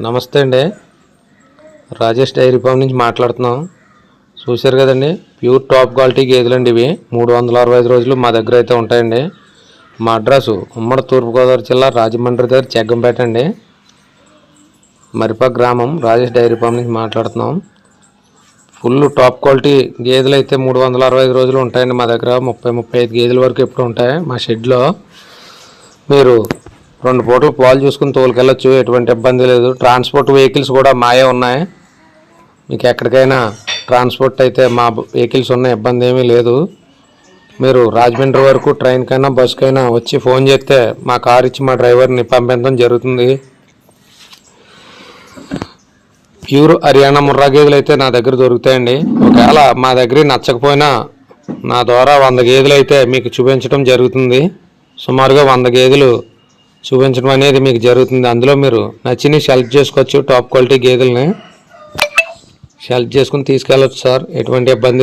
నమస్తే అండి. Rajesh dairy farm నుంచి మాట్లాడుతున్నాం. చూశారు కదండి, ప్యూర్ టాప్ క్వాలిటీ గేదెలండి ఇవి. 365 రోజులు మా దగ్గర అయితే ఉంటాయండి. మా అడ్రస్సు ఉమ్మడి తూర్పుగోదావరి జిల్లా రాజమండ్రి దగ్గర చెగ్గంపేట అండి, మరిపా గ్రామం. రాజేష్ డైరీ ఫామ్ నుంచి మాట్లాడుతున్నాం. ఫుల్ టాప్ క్వాలిటీ గేదెలు అయితే 365 రోజులు ఉంటాయండి మా దగ్గర. 30-35 గేదెల వరకు ఎప్పుడు ఉంటాయి మా షెడ్లో. మీరు 2 పూటలు పాలు చూసుకుని తోలుకెళ్ళొచ్చు, ఎటువంటి ఇబ్బంది లేదు. ట్రాన్స్పోర్ట్ వెహికల్స్ కూడా మాయే ఉన్నాయి. మీకు ఎక్కడికైనా ట్రాన్స్పోర్ట్ అయితే మా వెహికల్స్ ఉన్నాయి, ఇబ్బంది ఏమీ లేదు. మీరు రాజమండ్రి వరకు ట్రైన్కైనా బస్కైనా వచ్చి ఫోన్ చేస్తే మా కార్ ఇచ్చి మా డ్రైవర్ని పంపించడం జరుగుతుంది. ప్యూర్ హర్యానా ముర్రా గేదెలు అయితే నా దగ్గర దొరుకుతాయండి. ఒకవేళ మా దగ్గర నచ్చకపోయినా నా ద్వారా 100 గేదెలు అయితే మీకు చూపించడం జరుగుతుంది. సుమారుగా 100 గేదెలు చూపించడం అనేది మీకు జరుగుతుంది. అందులో మీరు నచ్చిని సెలెక్ట్ చేసుకోవచ్చు. టాప్ క్వాలిటీ గేదెలని సెలెక్ట్ చేసుకుని తీసుకెళ్ళచ్చు సార్, ఎటువంటి ఇబ్బంది